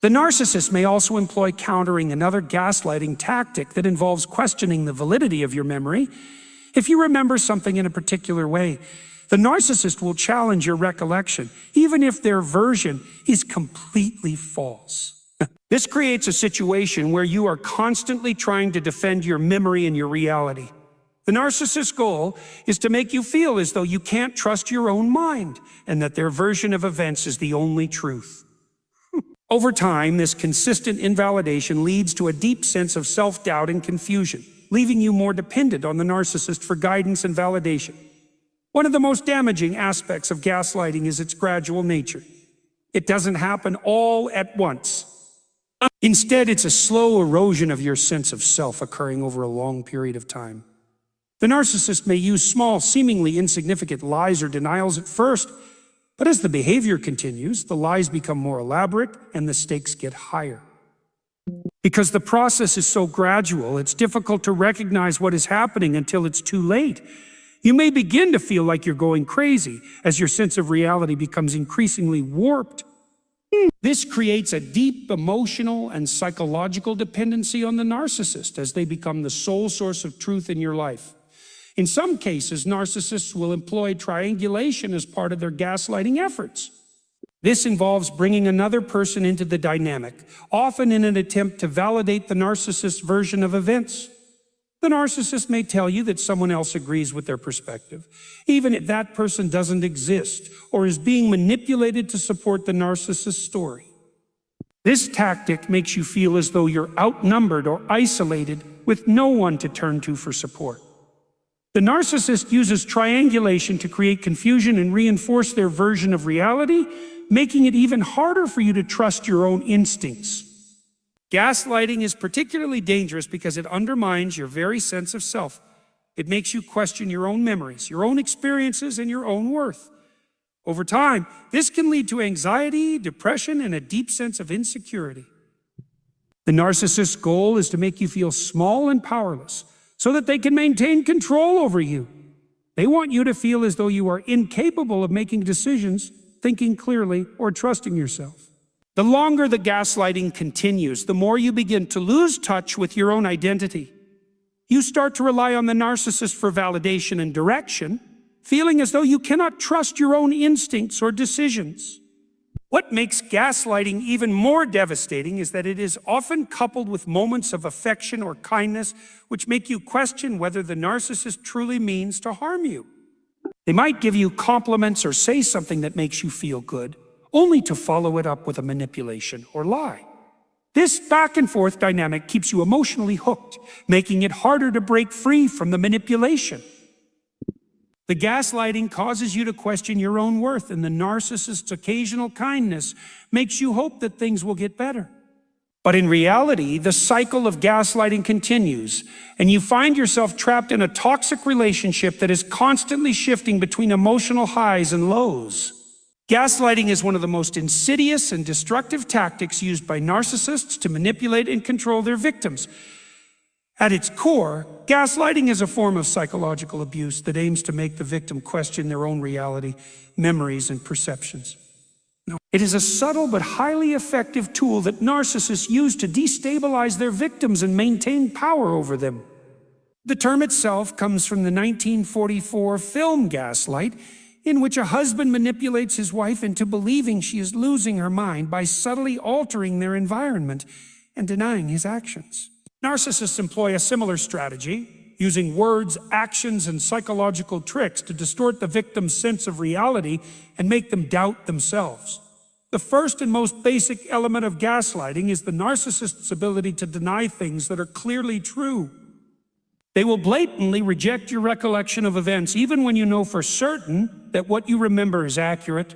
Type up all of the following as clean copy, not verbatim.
The narcissist may also employ countering another gaslighting tactic that involves questioning the validity of your memory. If you remember something in a particular way, the narcissist will challenge your recollection, even if their version is completely false. This creates a situation where you are constantly trying to defend your memory and your reality. The narcissist's goal is to make you feel as though you can't trust your own mind and that their version of events is the only truth. Over time, this consistent invalidation leads to a deep sense of self-doubt and confusion, leaving you more dependent on the narcissist for guidance and validation. One of the most damaging aspects of gaslighting is its gradual nature. It doesn't happen all at once. Instead, it's a slow erosion of your sense of self occurring over a long period of time. The narcissist may use small, seemingly insignificant lies or denials at first, but as the behavior continues, the lies become more elaborate and the stakes get higher. Because the process is so gradual, it's difficult to recognize what is happening until it's too late. You may begin to feel like you're going crazy as your sense of reality becomes increasingly warped. This creates a deep emotional and psychological dependency on the narcissist as they become the sole source of truth in your life. In some cases, narcissists will employ triangulation as part of their gaslighting efforts. This involves bringing another person into the dynamic, often in an attempt to validate the narcissist's version of events. The narcissist may tell you that someone else agrees with their perspective, even if that person doesn't exist or is being manipulated to support the narcissist's story. This tactic makes you feel as though you're outnumbered or isolated with no one to turn to for support. The narcissist uses triangulation to create confusion and reinforce their version of reality, making it even harder for you to trust your own instincts. Gaslighting is particularly dangerous because it undermines your very sense of self. It makes you question your own memories, your own experiences, and your own worth. Over time, this can lead to anxiety, depression, and a deep sense of insecurity. The narcissist's goal is to make you feel small and powerless, so that they can maintain control over you. They want you to feel as though you are incapable of making decisions, thinking clearly, or trusting yourself. The longer the gaslighting continues, the more you begin to lose touch with your own identity. You start to rely on the narcissist for validation and direction, feeling as though you cannot trust your own instincts or decisions. What makes gaslighting even more devastating is that it is often coupled with moments of affection or kindness which make you question whether the narcissist truly means to harm you. They might give you compliments or say something that makes you feel good, only to follow it up with a manipulation or lie. This back and forth dynamic keeps you emotionally hooked, making it harder to break free from the manipulation. The gaslighting causes you to question your own worth, and the narcissist's occasional kindness makes you hope that things will get better. But in reality, the cycle of gaslighting continues, and you find yourself trapped in a toxic relationship that is constantly shifting between emotional highs and lows. Gaslighting is one of the most insidious and destructive tactics used by narcissists to manipulate and control their victims. At its core, gaslighting is a form of psychological abuse that aims to make the victim question their own reality, memories, and perceptions. It is a subtle but highly effective tool that narcissists use to destabilize their victims and maintain power over them. The term itself comes from the 1944 film Gaslight, in which a husband manipulates his wife into believing she is losing her mind by subtly altering their environment and denying his actions. Narcissists employ a similar strategy, using words, actions, and psychological tricks to distort the victim's sense of reality and make them doubt themselves. The first and most basic element of gaslighting is the narcissist's ability to deny things that are clearly true. They will blatantly reject your recollection of events, even when you know for certain that what you remember is accurate.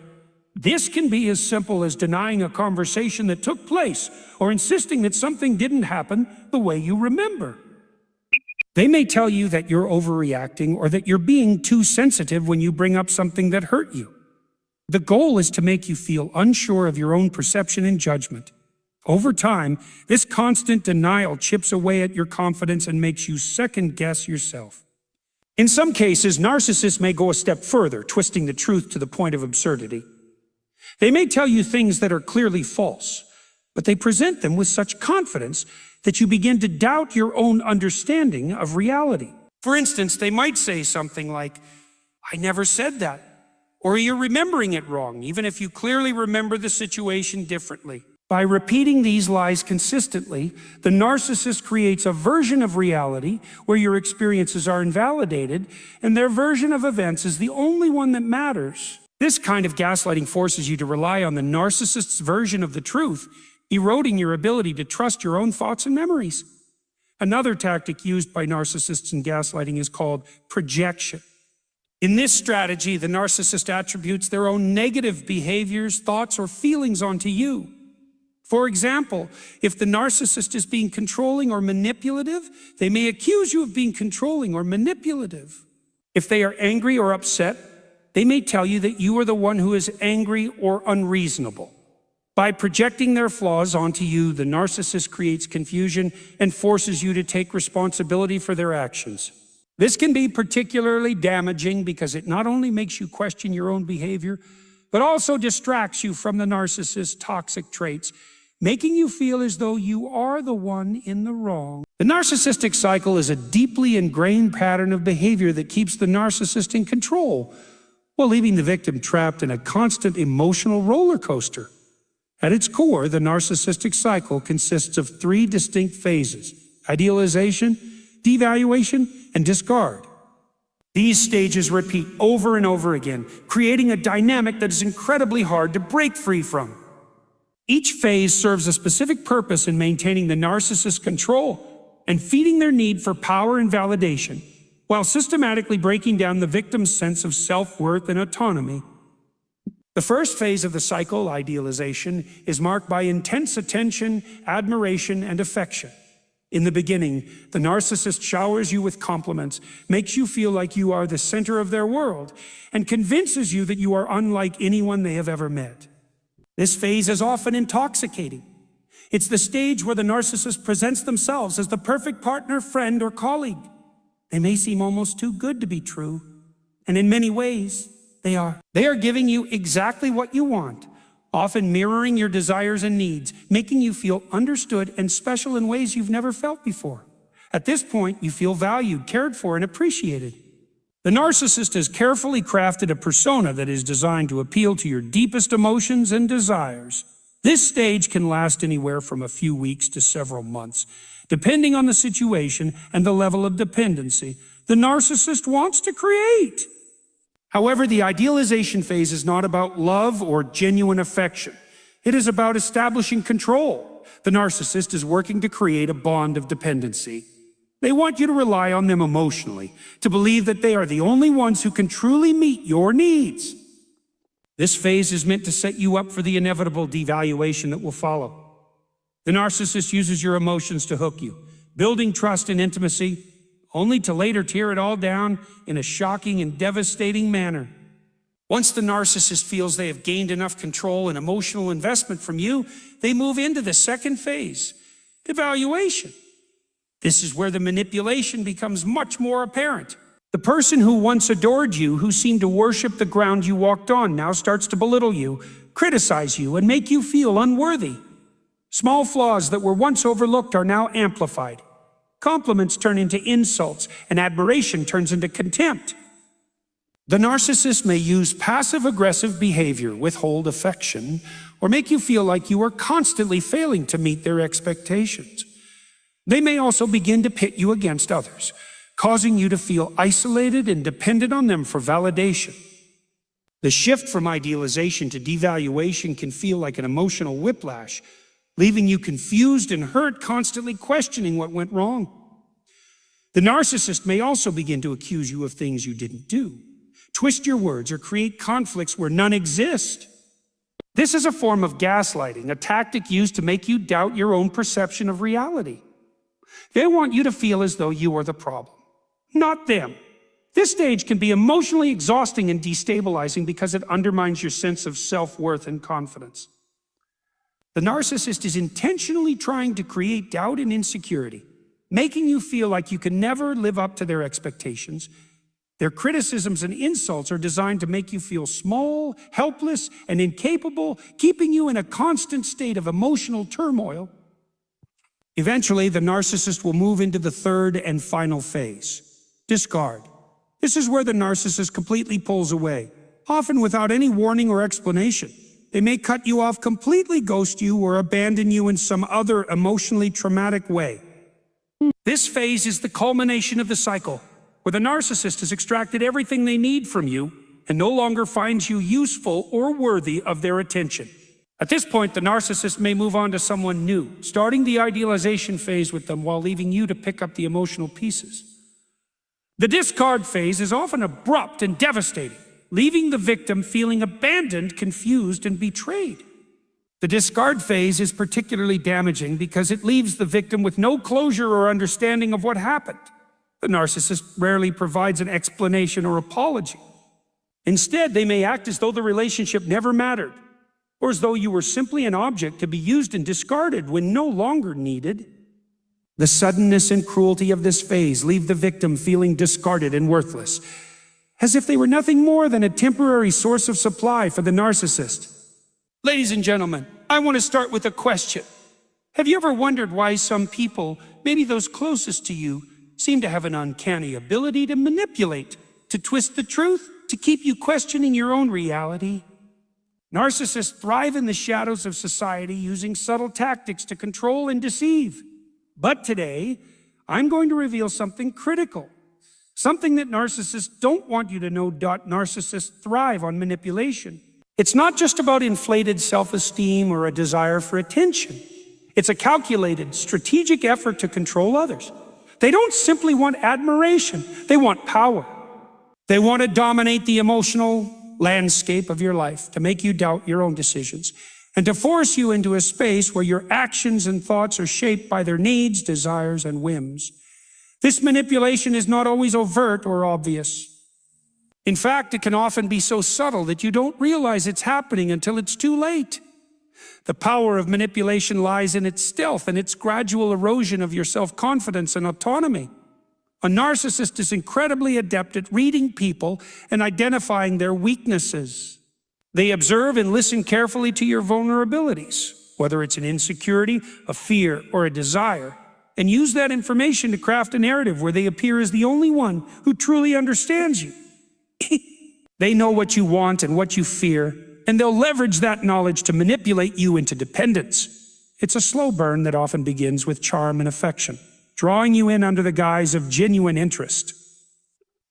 This can be as simple as denying a conversation that took place or insisting that something didn't happen the way you remember. They may tell you that you're overreacting or that you're being too sensitive when you bring up something that hurt you. The goal is to make you feel unsure of your own perception and judgment. Over time, this constant denial chips away at your confidence and makes you second-guess yourself. In some cases, narcissists may go a step further, twisting the truth to the point of absurdity. They may tell you things that are clearly false, but they present them with such confidence that you begin to doubt your own understanding of reality. For instance, they might say something like, "I never said that," or "You're remembering it wrong," even if you clearly remember the situation differently. By repeating these lies consistently, the narcissist creates a version of reality where your experiences are invalidated, and their version of events is the only one that matters. This kind of gaslighting forces you to rely on the narcissist's version of the truth, eroding your ability to trust your own thoughts and memories. Another tactic used by narcissists in gaslighting is called projection. In this strategy, the narcissist attributes their own negative behaviors, thoughts, or feelings onto you. For example, if the narcissist is being controlling or manipulative, they may accuse you of being controlling or manipulative. If they are angry or upset, they may tell you that you are the one who is angry or unreasonable. By projecting their flaws onto you, the narcissist creates confusion and forces you to take responsibility for their actions. This can be particularly damaging because it not only makes you question your own behavior, but also distracts you from the narcissist's toxic traits, making you feel as though you are the one in the wrong. The narcissistic cycle is a deeply ingrained pattern of behavior that keeps the narcissist in control, while leaving the victim trapped in a constant emotional roller coaster. At its core, the narcissistic cycle consists of three distinct phases: idealization, devaluation, and discard. These stages repeat over and over again, creating a dynamic that is incredibly hard to break free from. Each phase serves a specific purpose in maintaining the narcissist's control and feeding their need for power and validation, while systematically breaking down the victim's sense of self-worth and autonomy. The first phase of the cycle, idealization, is marked by intense attention, admiration, and affection. In the beginning, the narcissist showers you with compliments, makes you feel like you are the center of their world, and convinces you that you are unlike anyone they have ever met. This phase is often intoxicating. It's the stage where the narcissist presents themselves as the perfect partner, friend, or colleague. They may seem almost too good to be true, and in many ways, they are. They are giving you exactly what you want, often mirroring your desires and needs, making you feel understood and special in ways you've never felt before. At this point, you feel valued, cared for, and appreciated. The narcissist has carefully crafted a persona that is designed to appeal to your deepest emotions and desires. This stage can last anywhere from a few weeks to several months, depending on the situation and the level of dependency the narcissist wants to create. However, the idealization phase is not about love or genuine affection. It is about establishing control. The narcissist is working to create a bond of dependency. They want you to rely on them emotionally, to believe that they are the only ones who can truly meet your needs. This phase is meant to set you up for the inevitable devaluation that will follow. The narcissist uses your emotions to hook you, building trust and intimacy, only to later tear it all down in a shocking and devastating manner. Once the narcissist feels they have gained enough control and emotional investment from you, they move into the second phase, evaluation. This is where the manipulation becomes much more apparent. The person who once adored you, who seemed to worship the ground you walked on, now starts to belittle you, criticize you, and make you feel unworthy. Small flaws that were once overlooked are now amplified. Compliments turn into insults, and admiration turns into contempt. The narcissist may use passive-aggressive behavior, withhold affection, or make you feel like you are constantly failing to meet their expectations. They may also begin to pit you against others, causing you to feel isolated and dependent on them for validation. The shift from idealization to devaluation can feel like an emotional whiplash, leaving you confused and hurt, constantly questioning what went wrong. The narcissist may also begin to accuse you of things you didn't do, twist your words, or create conflicts where none exist. This is a form of gaslighting, a tactic used to make you doubt your own perception of reality. They want you to feel as though you are the problem, not them. This stage can be emotionally exhausting and destabilizing because it undermines your sense of self-worth and confidence. The narcissist is intentionally trying to create doubt and insecurity, making you feel like you can never live up to their expectations, Their criticisms and insults are designed to make you feel small, helpless, and incapable, keeping you in a constant state of emotional turmoil. Eventually, the narcissist will move into the third and final phase: discard. This is where the narcissist completely pulls away, often without any warning or explanation. They may cut you off completely, ghost you, or abandon you in some other emotionally traumatic way. This phase is the culmination of the cycle, where the narcissist has extracted everything they need from you and no longer finds you useful or worthy of their attention. At this point, the narcissist may move on to someone new, starting the idealization phase with them while leaving you to pick up the emotional pieces. The discard phase is often abrupt and devastating, leaving the victim feeling abandoned, confused, and betrayed. The discard phase is particularly damaging because it leaves the victim with no closure or understanding of what happened. The narcissist rarely provides an explanation or apology. Instead, they may act as though the relationship never mattered, or as though you were simply an object to be used and discarded when no longer needed. The suddenness and cruelty of this phase leave the victim feeling discarded and worthless, as if they were nothing more than a temporary source of supply for the narcissist. Ladies and gentlemen, I want to start with a question. Have you ever wondered why some people, maybe those closest to you, seem to have an uncanny ability to manipulate, to twist the truth, to keep you questioning your own reality? Narcissists thrive in the shadows of society, using subtle tactics to control and deceive. But today, I'm going to reveal something critical, something that narcissists don't want you to know. Narcissists thrive on manipulation. It's not just about inflated self-esteem or a desire for attention. It's a calculated, strategic effort to control others. They don't simply want admiration, they want power. They want to dominate the emotional landscape of your life, to make you doubt your own decisions, and to force you into a space where your actions and thoughts are shaped by their needs, desires, and whims. This manipulation is not always overt or obvious. In fact, it can often be so subtle that you don't realize it's happening until it's too late. The power of manipulation lies in its stealth and its gradual erosion of your self-confidence and autonomy. A narcissist is incredibly adept at reading people and identifying their weaknesses. They observe and listen carefully to your vulnerabilities, whether it's an insecurity, a fear, or a desire, and use that information to craft a narrative where they appear as the only one who truly understands you. They know what you want and what you fear, and they'll leverage that knowledge to manipulate you into dependence. It's a slow burn that often begins with charm and affection, drawing you in under the guise of genuine interest.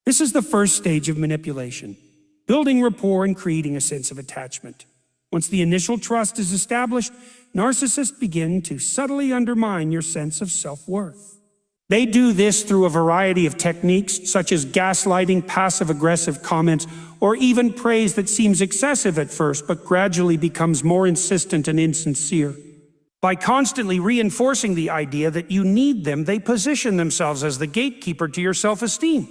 This is the first stage of manipulation, building rapport and creating a sense of attachment. Once the initial trust is established, narcissists begin to subtly undermine your sense of self-worth. They do this through a variety of techniques, such as gaslighting, passive-aggressive comments, or even praise that seems excessive at first, but gradually becomes more insistent and insincere. By constantly reinforcing the idea that you need them, they position themselves as the gatekeeper to your self-esteem.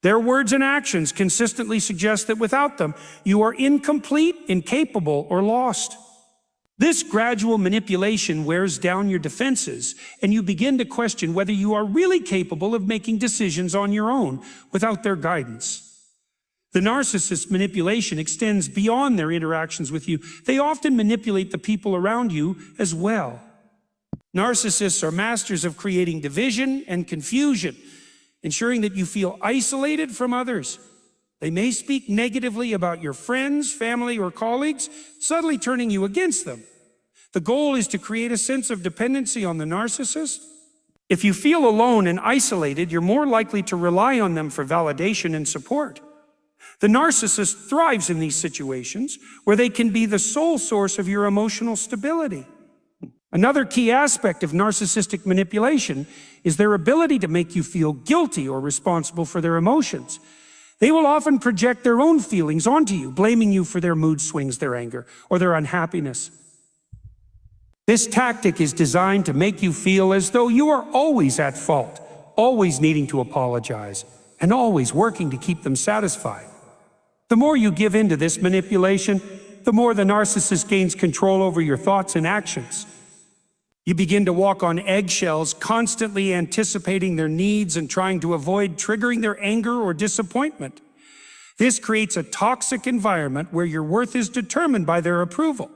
Their words and actions consistently suggest that without them, you are incomplete, incapable, or lost. This gradual manipulation wears down your defenses, and you begin to question whether you are really capable of making decisions on your own without their guidance. The narcissist's manipulation extends beyond their interactions with you. They often manipulate the people around you as well. Narcissists are masters of creating division and confusion, ensuring that you feel isolated from others. They may speak negatively about your friends, family, or colleagues, subtly turning you against them. The goal is to create a sense of dependency on the narcissist. If you feel alone and isolated, you're more likely to rely on them for validation and support. The narcissist thrives in these situations where they can be the sole source of your emotional stability. Another key aspect of narcissistic manipulation is their ability to make you feel guilty or responsible for their emotions. They will often project their own feelings onto you, blaming you for their mood swings, their anger, or their unhappiness. This tactic is designed to make you feel as though you are always at fault, always needing to apologize, and always working to keep them satisfied. The more you give in to this manipulation, the more the narcissist gains control over your thoughts and actions. You begin to walk on eggshells, constantly anticipating their needs and trying to avoid triggering their anger or disappointment. This creates a toxic environment where your worth is determined by their approval.